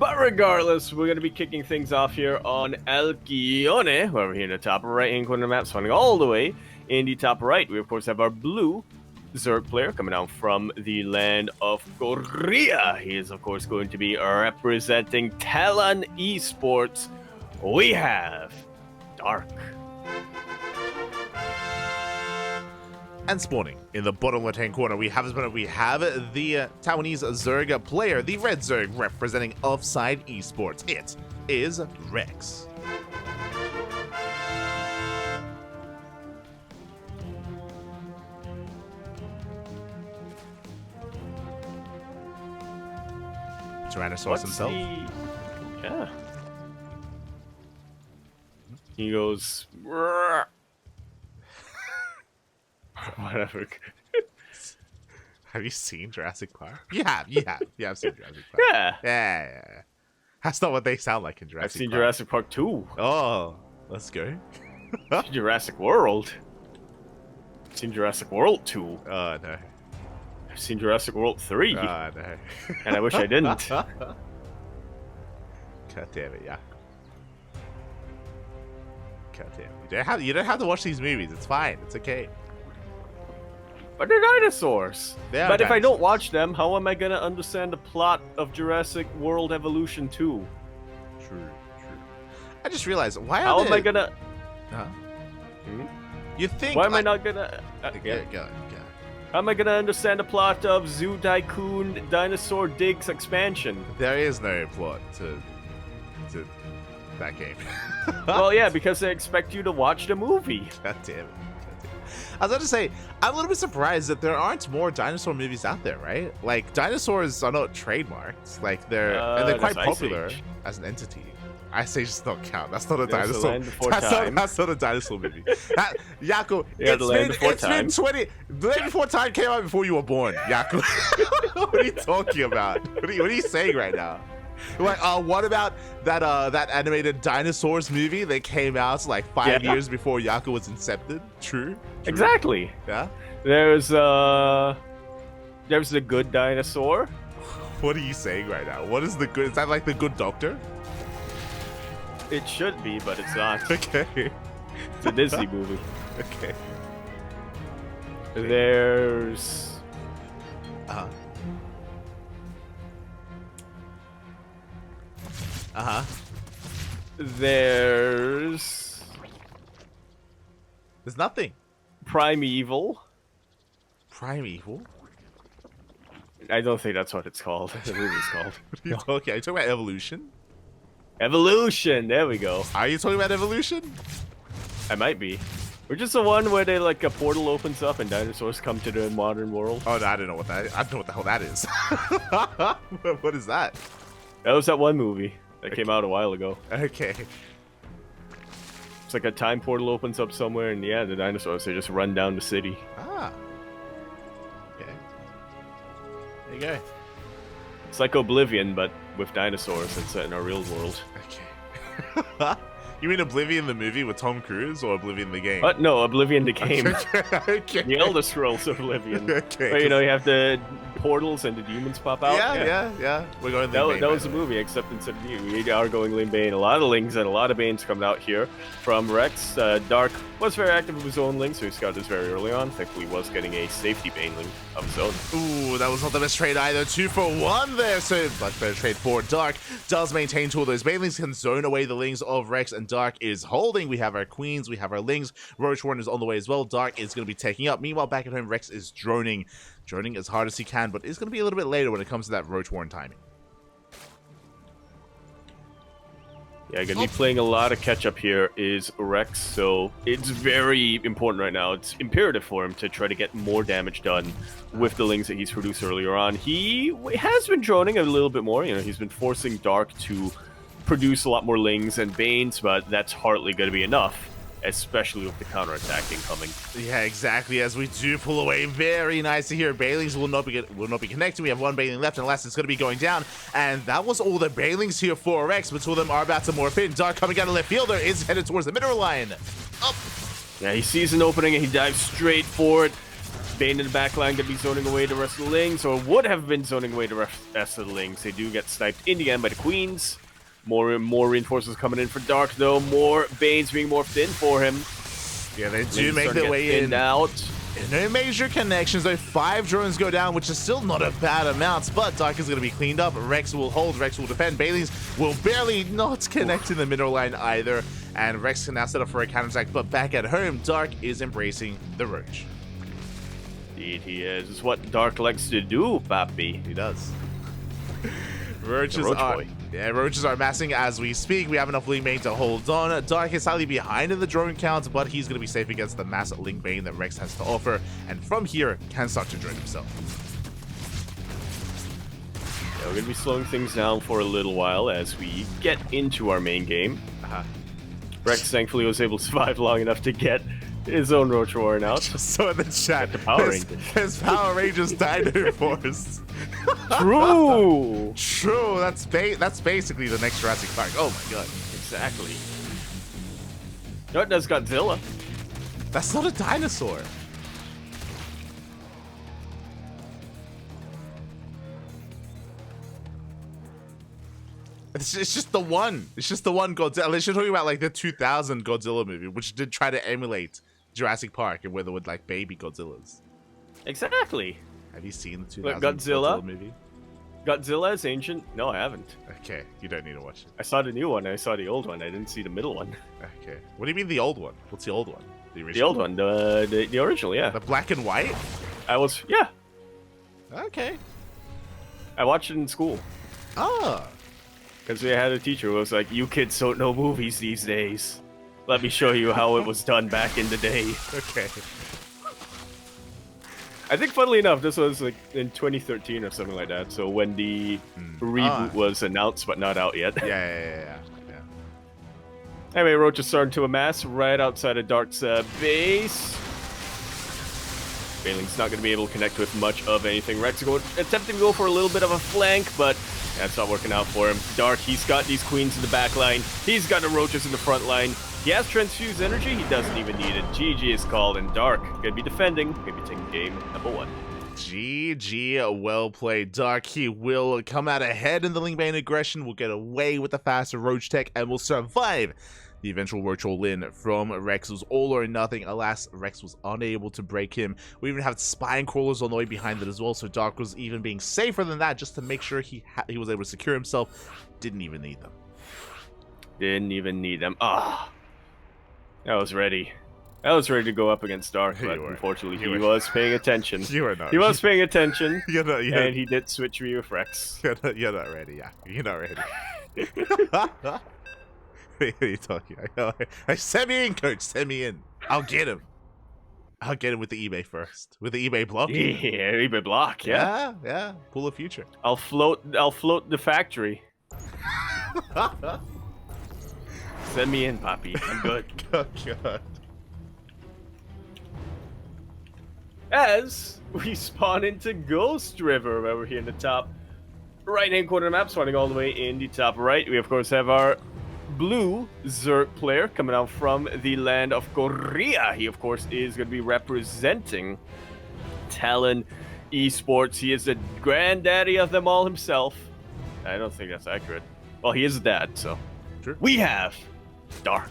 But regardless, we're going to be kicking things off here on El Guione, where we're here in the top right-hand corner of the map, spawning all the way in the top right. We, of course, have our blue Zerg player coming out from the land of Korea. He is, of course, going to be representing Talon Esports. We have Dark. And spawning in the bottom left-hand corner, we have the Taiwanese Zerg player, the red Zerg representing Offside Esports. It is Rex. Tyrannosaurus himself. Yeah. He goes... Whatever. Have you seen Jurassic Park? You have seen Jurassic Park. Yeah. That's not what they sound like in Jurassic Park. I've seen Jurassic Park 2. Oh, let's go. Jurassic World. I've seen Jurassic World 2. Oh, no. I've seen Jurassic World 3. Oh, no. And I wish I didn't. God damn it, yeah. God damn it. You don't have to watch these movies. It's fine. It's okay. But they're dinosaurs. But if I don't watch them, how am I going to understand the plot of Jurassic World Evolution 2? True. I just realized, why how are am I going to... Huh? Hmm? You think... Why am I not going to... Go. How am I going to understand the plot of Zoo Tycoon Dinosaur Digs expansion? There is no plot to that game. Well, yeah, because they expect you to watch the movie. God damn it. I was about to say, I'm a little bit surprised that there aren't more dinosaur movies out there, right? Like, dinosaurs are not trademarked. Like, they're quite popular as an entity. Ice Age does not count. That's not a dinosaur. That's not a dinosaur movie. Yaku, it's been 20. The Land Before Time came out before you were born, Yaku. What are you talking about? What are you saying right now? Like, what about that animated dinosaurs movie that came out like 5 years before Yaku was incepted? True. Exactly. Yeah. There's the Good Dinosaur. What are you saying right now? What is the good? Is that like the Good Doctor? It should be, but it's not. Okay. It's a Disney movie. Okay. There's... There's nothing. Primeval. Primeval? I don't think that's what it's called. The movie's called. What are you talking? Are you talking about Evolution? Evolution. There we go. Are you talking about Evolution? I might be. Which is the one where they like a portal opens up and dinosaurs come to the modern world. Oh no, I don't know what that is. I don't know what the hell that is. What is that? That was that one movie that came out a while ago. Okay. It's like a time portal opens up somewhere, and yeah, the dinosaurs, they just run down the city. Ah. Okay. There you go. It's like Oblivion, but with dinosaurs and set in our real world. Okay. You mean Oblivion the movie with Tom Cruise, or Oblivion the game? No, Oblivion the game. Okay. The Elder Scrolls Oblivion. Okay. Where, you know, you have the portals and the demons pop out. Yeah. We're going that was the movie, except instead of you, we are going Lin Bane. A lot of Lings and a lot of Banes coming out here from Rex. Dark was very active with his own Ling, so he scouted this very early on. Thankfully, was getting a safety Bane Ling of his own. Ooh, that was not the best trade either. 2 for 1 there, so much better trade for Dark. Does maintain 2 of those Banelings, can zone away the Lings of Rex, and Dark is holding. We have our Queens, we have our Lings. Roach Warren is on the way as well. Dark is going to be taking up. Meanwhile, back at home, Rex is droning as hard as he can, but it's going to be a little bit later when it comes to that Roach Warren timing. Yeah, going to be playing a lot of catch-up here is Rex, so it's very important right now. It's imperative for him to try to get more damage done with the Lings that he's produced earlier on. He has been droning a little bit more. You know, he's been forcing Dark to produce a lot more Lings and Banes, but that's hardly going to be enough, especially with the counterattack incoming. Yeah, exactly. As we do pull away, very nice to hear. Banelings will not be connected. We have 1 Baneling left, unless it's going to be going down. And that was all the Banelings here for Rex, but 2 of them are about to morph in. Dark coming out of left fielder is headed towards the middle line. Up. Yeah, he sees an opening and he dives straight for it. Bane in the backline gonna be zoning away the rest of the Lings, or would have been zoning away the rest of the Lings. They do get sniped in the end by the Queens. More and more reinforcements coming in for Dark, though. More Banes being morphed in for him. Yeah, they do make their way in. Out. No major connections, though. 5 drones go down, which is still not a bad amount, but Dark is going to be cleaned up. Rex will hold, Rex will defend. Bailey's will barely not connect in the middle line either, and Rex can now set up for a counterattack, but back at home, Dark is embracing the Roach. Indeed he is. It's what Dark likes to do, papi. He does. Roaches are massing as we speak. We have enough Ling Bane to hold on. Dark is slightly behind in the drone count, but he's going to be safe against the mass Ling Bane that Rex has to offer, and from here can start to drone himself. Yeah, we're going to be slowing things down for a little while as we get into our main game. Rex thankfully was able to survive long enough to get his own Roach Warren out. So in the chat, his Power Rangers Dino Force. True. True. That's basically the next Jurassic Park. Oh my god. Exactly. No, it does Godzilla. That's not a dinosaur. It's just the one. It's just the one Godzilla. Unless you're talking about like the 2000 Godzilla movie, which did try to emulate Jurassic Park and where there were like baby Godzillas. Exactly. Have you seen the 2000 Godzilla movie? Godzilla is ancient? No, I haven't. Okay, you don't need to watch it. I saw the new one. I saw the old one. I didn't see the middle one. Okay. What do you mean the old one? What's the old one? The original? The old one. The original, yeah. The black and white? Yeah. Okay. I watched it in school. Ah. Because we had a teacher who was like, you kids don't know movies these days. Let me show you how it was done back in the day. Okay. I think, funnily enough, this was like in 2013 or something like that. So when the reboot was announced but not out yet. Yeah. Anyway, Roach is starting to amass right outside of Dark's base. Bailing's not going to be able to connect with much of anything. Rex is attempting to go for a little bit of a flank, but that's not working out for him. Dark, he's got these Queens in the back line. He's got the Roaches in the front line. He has Transfuse Energy. He doesn't even need it. GG is called, and Dark going to be defending. Going to be taking game number 1. GG, well played, Dark. He will come out ahead in the Ling Bane aggression, will get away with the faster Roach tech, and will survive the eventual virtual win from Rex. Was all or nothing. Alas, Rex was unable to break him. We even have spine crawlers on the way behind it as well, so Dark was even being safer than that just to make sure he was able to secure himself. Didn't even need them. Didn't even need them. I was ready. I was ready to go up against Dark, but unfortunately he was paying attention. You were not. He was paying attention, and he did switch me with Rex. You're not ready, yeah. You're not ready. What are you talking about? Send me in, coach. Send me in. I'll get him. I'll get him with the eBay first. With the eBay block. Yeah, eBay block, Yeah. Pull a future. I'll float the factory. Send me in, Poppy. I'm good. Oh, God. As we spawn into Ghost River over here in the top right-hand corner of the map, spawning all the way in the top right. We, of course, have our blue Zerg player coming out from the land of Korea. He, of course, is going to be representing Talon Esports. He is the granddaddy of them all himself. I don't think that's accurate. Well, he is a dad, so. Sure. We have Dark.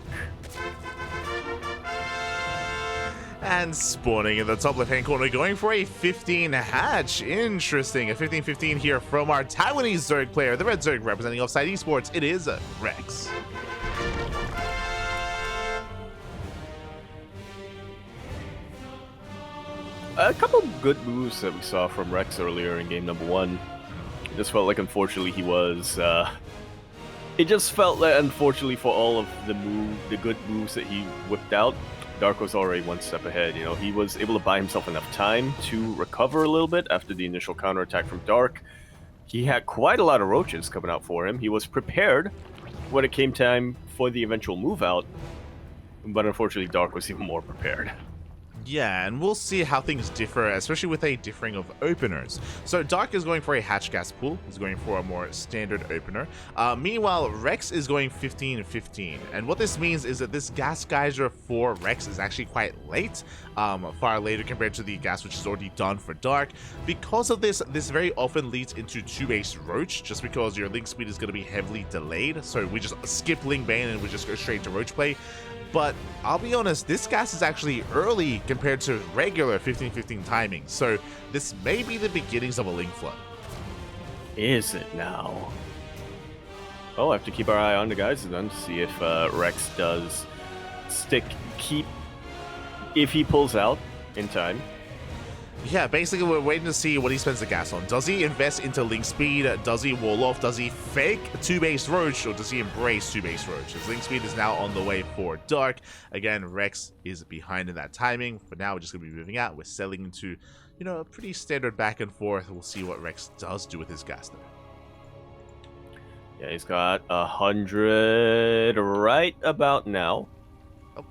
And spawning in the top left-hand corner, going for a 15 hatch. Interesting. A 15-15 here from our Taiwanese Zerg player, the red Zerg representing Offside Esports. It is Rex. A couple good moves that we saw from Rex earlier in game number 1. It just felt like, unfortunately, he was... it just felt like, unfortunately, for all of the good moves that he whipped out, Dark was already one step ahead. You know, he was able to buy himself enough time to recover a little bit after the initial counterattack from Dark. He had quite a lot of Roaches coming out for him. He was prepared when it came time for the eventual move out, but unfortunately Dark was even more prepared. Yeah, and we'll see how things differ, especially with a differing of openers. So Dark is going for a hatch gas pool. He's going for a more standard opener. Meanwhile, Rex is going 15-15. And what this means is that this gas geyser for Rex is actually quite late, far later compared to the gas which is already done for Dark. Because of this, this very often leads into 2-base Roach, just because your link speed is going to be heavily delayed. So we just skip Link Bane and we just go straight to Roach play. But I'll be honest, this gas is actually early compared to regular 15-15 timing, so this may be the beginnings of a link flood. Is it now? Oh, I have to keep our eye on the guys then to see if Rex does if he pulls out in time. Yeah, basically we're waiting to see what he spends the gas on. Does he invest into link speed? Does he wall off? Does he fake 2-base Roach? Or does he embrace 2-base Roach? His link speed is now on the way for Dark. Again, Rex is behind in that timing. For now, we're just going to be moving out. We're selling into, you know, a pretty standard back and forth. We'll see what Rex does do with his gas though. Yeah, he's got 100 right about now. Oh.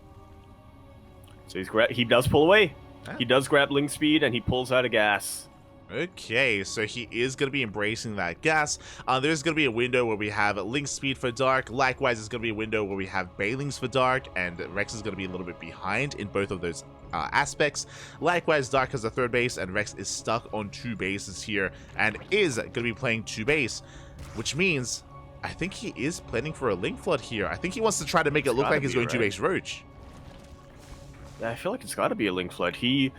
So he does pull away. He does grab link speed and he pulls out a gas. Okay, so he is going to be embracing that gas. There's going to be a window where we have link speed for Dark. Likewise, there's going to be a window where we have Bailings for Dark, and Rex is going to be a little bit behind in both of those aspects. Likewise, Dark has a 3rd base, and Rex is stuck on 2 bases here and is going to be playing 2 base, which means I think he is planning for a link flood here. I think he wants to try to make it look like he's going 2-base Roach. I feel like it's got to be a link flood. He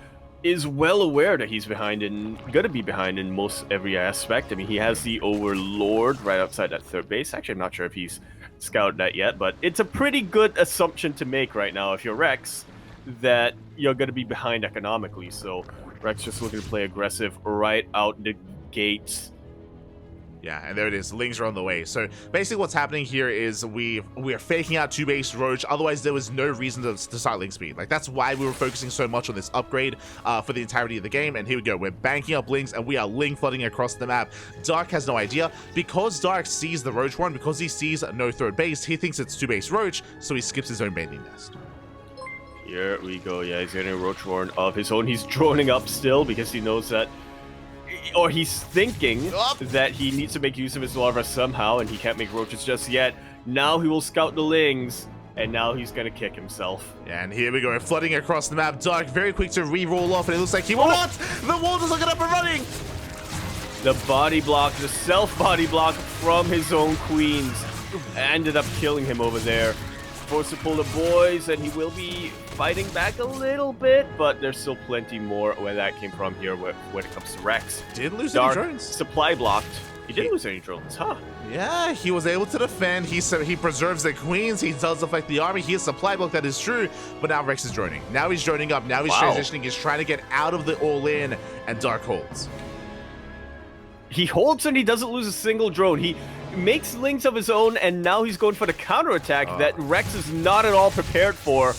is well aware that he's behind and going to be behind in most every aspect. I mean, he has the Overlord right outside that 3rd base. Actually, I'm not sure if he's scouted that yet, but it's a pretty good assumption to make right now if you're Rex that you're going to be behind economically. So Rex just looking to play aggressive right out the gates. Yeah, and there it is. Lings are on the way. So basically what's happening here is we are faking out 2-base Roach. Otherwise, there was no reason to start link speed. Like, that's why we were focusing so much on this upgrade for the entirety of the game. And here we go. We're banking up links, and we are link flooding across the map. Dark has no idea. Because Dark sees the Roach one, because he sees no 3rd base, he thinks it's 2-base Roach, so he skips his own baiting nest. Here we go. Yeah, he's getting a Roach Warren of his own. He's droning up still because he knows that, or he's thinking that he needs to make use of his larva somehow, and he can't make roaches just yet. Now he will scout the lings, and now he's gonna kick himself. And here we go, we're flooding across the map. Dark very quick to re-roll off, and it looks like he will not. The wall is looking up and running. The body block, the self-body block from his own queens, ended up killing him over there. Forced to pull the boys, and he will be fighting back a little bit, but there's still plenty more where that came from here when it comes to Rex. Didn't lose Dark any drones. Supply blocked. He didn't lose any drones, huh? Yeah, he was able to defend. He preserves the queens. He does affect the army. He has supply block, that is true. But now Rex is droning. Now he's droning up. Now he's transitioning. He's trying to get out of the all-in, and Dark holds. He holds and he doesn't lose a single drone. He makes links of his own, and now he's going for the counterattack that Rex is not at all prepared for.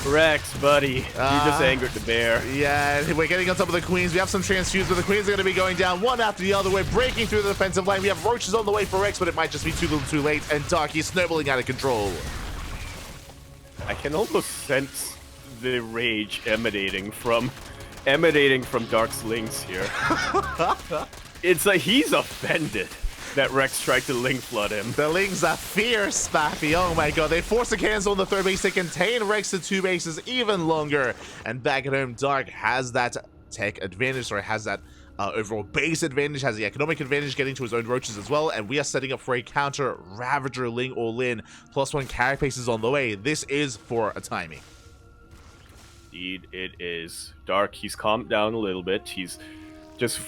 Rex, buddy, you just angered the bear. Yeah, we're getting on top of the queens. We have some transfuse, but the queens are going to be going down one after the other. We're breaking through the defensive line. We have roaches on the way for Rex, but it might just be too little too late, and Dark is snowballing out of control. I can almost sense the rage emanating from Dark's links here. It's like he's offended that Rex tried to link flood him. The lings are fierce, Spaffy. Oh my god. They force the cancel on the 3rd base to contain Rex to 2 bases even longer. And back at home, Dark has that tech advantage, or has that overall base advantage, has the economic advantage getting to his own roaches as well. And we are setting up for a counter Ravager Ling all-in. +1 carapace is on the way. This is for a timing. Indeed, it is. Dark, he's calmed down a little bit. He's just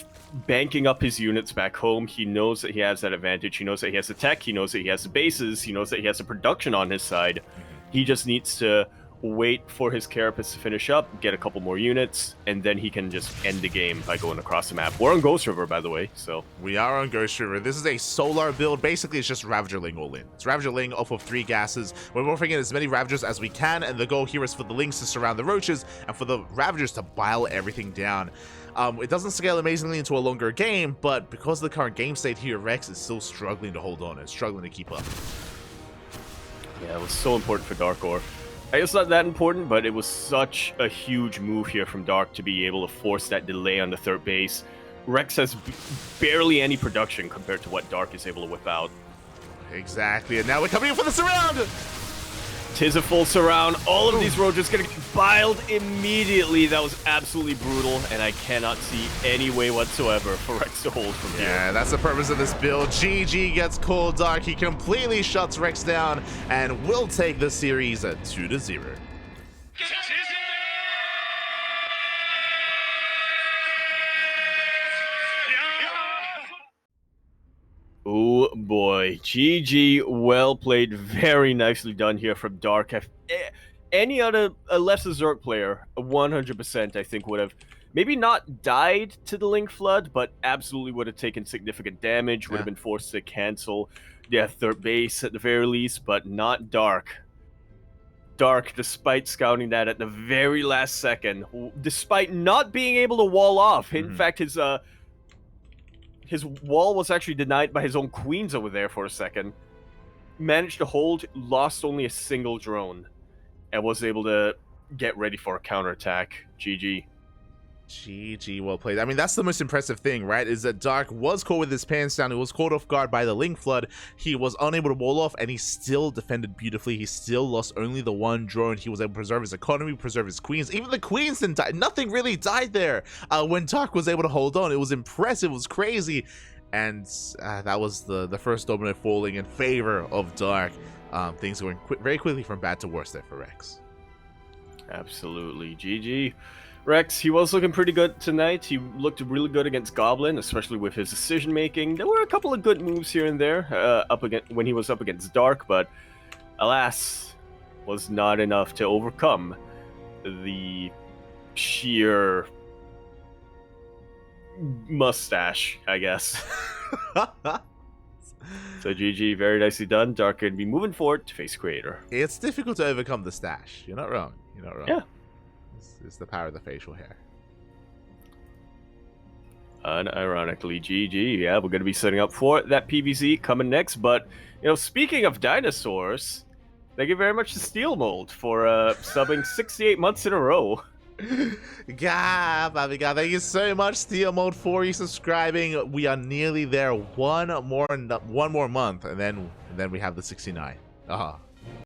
banking up his units back home. He knows that he has that advantage. He knows that he has the tech. He knows that he has the bases. He knows that he has the production on his side. He just needs to wait for his carapace to finish up, get a couple more units, and then he can just end the game by going across the map. We're on Ghost River, by the way, so... We are on Ghost River. This is a solar build. Basically, it's just Ravager Ling all in. It's Ravager Ling off of 3 gases. We're morphing in as many Ravagers as we can, and the goal here is for the Lings to surround the Roaches, and for the Ravagers to bile everything down. It doesn't scale amazingly into a longer game, but because of the current game state here, Rex is still struggling to hold on and struggling to keep up. Yeah, it was so important for Dark Ore. It's not that important, but it was such a huge move here from Dark to be able to force that delay on the third base. Rex has barely any production compared to what Dark is able to whip out. Exactly, and now we're coming in for the surround! Tis a full surround. All of these roads just gonna get biled immediately. That was absolutely brutal, and I cannot see any way whatsoever for Rex to hold from here. Yeah, that's the purpose of this build. GG gets cold Dark. He completely shuts Rex down and will take the series at 2-0. Oh boy, GG, well played, very nicely done here from Dark. Any other less Zerg player, 100% I think would have maybe not died to the Link Flood, but absolutely would have taken significant damage, would have been forced to cancel third base at the very least, but not Dark. Dark, despite scouting that at the very last second, despite not being able to wall off, in fact, his wall was actually denied by his own queens over there for a second. Managed to hold, lost only a single drone, and was able to get ready for a counterattack. GG. GG, well played. I mean, that's the most impressive thing, right? Is that Dark was caught with his pants down. He was caught off guard by the Link Flood. He was unable to wall off, and he still defended beautifully. He still lost only the one drone. He was able to preserve his economy, preserve his queens. Even the queens didn't die. Nothing really died there when Dark was able to hold on. It was impressive. It was crazy. And that was the first domino falling in favor of Dark. Things going very quickly from bad to worse there for Rex. Absolutely. GG. Rex, he was looking pretty good tonight. He looked really good against Goblin, especially with his decision-making. There were a couple of good moves here and there when he was up against Dark, but alas, was not enough to overcome the sheer mustache, I guess. So GG, very nicely done. Dark going to be moving forward to face Creator. It's difficult to overcome the stash. You're not wrong. You're not wrong. Yeah. It's the power of the facial hair. Unironically, GG. Yeah, we're going to be setting up for that PvZ coming next. But, you know, speaking of dinosaurs, thank you very much to Steel Mold for subbing 68 months in a row. God, thank you so much, Steel Mode, for resubscribing. We are nearly there. One more month, and then we have the 69.